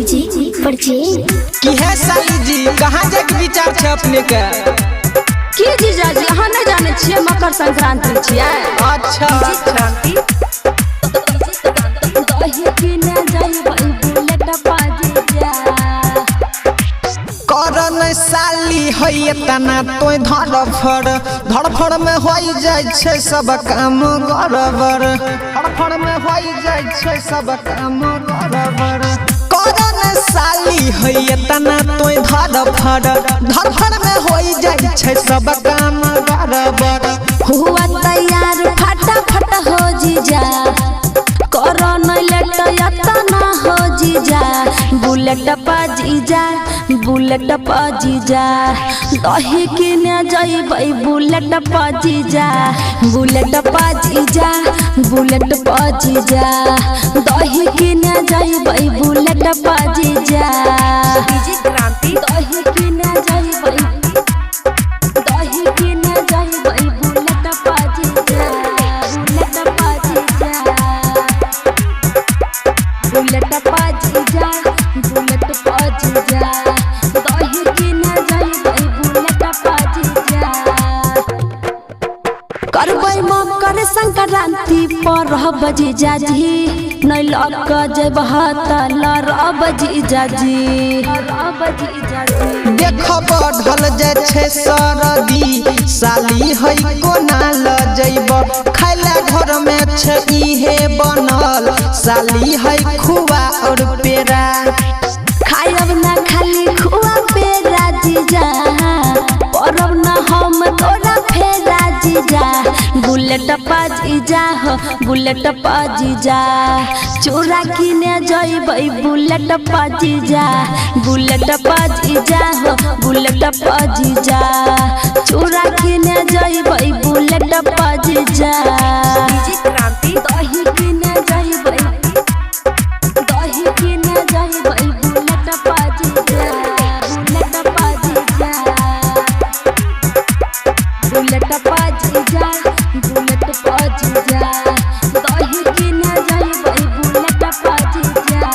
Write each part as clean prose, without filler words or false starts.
Music परचे की है साली जी कहाँ जाके विचार छे अपने के की जीजा जी अहाँ नहीं जाने छिए मकर संक्रांति छिए। अच्छा संक्रांति दही की न जाई भाई बुलेट पाजी जा करन साली होई तना तोय धड़फड़ में होई जाय छे सब काम गड़बड़ धड़फड़ में होई जाय छे सब काम गड़बड़ करन साली होई तना तोय धड़फड़ में होई जाय छे सब काम गड़बड़ हुआ तैयार फटाफट हो जीजा करन लेट यतना हो जीजा बुलेट पाजीजा दही की न जाई भाई बुलेट पाजीजा दही की न जाई भाई बुलेट पाजीजा दही की न जाई भाई बुलेट पाजीजा दही की न जाई भाई बुलेट पाजीजा करबै मकर संक्रांति पर रहब जीजा जी नहीं लग जब लड़ब जीजा जी देख बढ़ल जाय छे सरदी साली है कोना ल जइब खाइला घर में छे इहे बनल साली है खुआ और पेड़ा खायब ना खाली खुआ पेड़ा जीजा परब ना हम तोरा फेरा जीजा बुलेट पाजीजा चोरा किने जइबै बुलेट पाजीजा चोरा किने जइबै बुलेट पाजीजा दही किने जइबै बुलेट पाजीजा दही किने जइबै बुलेट पाजीजा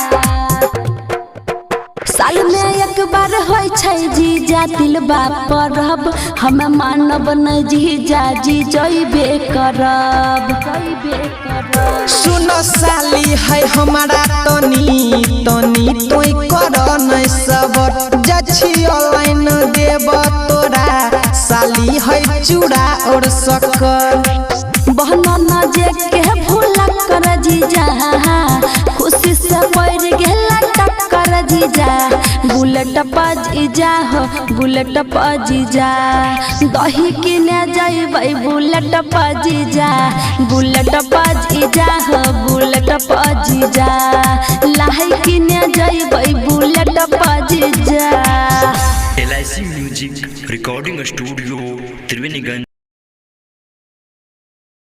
साल में एक बार होय छै जीजा दिलबा परब हम मानब न जीजा जी जइबे करब सुन साली है हमारा तनी तोय कर नहीं सबर जछि ऑनलाइन देब तोरा साली है चूड़ा और शक्कर बहना न जे के भूला कर जीजा खुशी से पड़ गेला टक्कर जीजा बुलेट पाजीजा दही किने जइबै बुलेट पाजीजा लाही किने जइबै बुलेट पाजीजा। LIC music recording studio Triveniganj.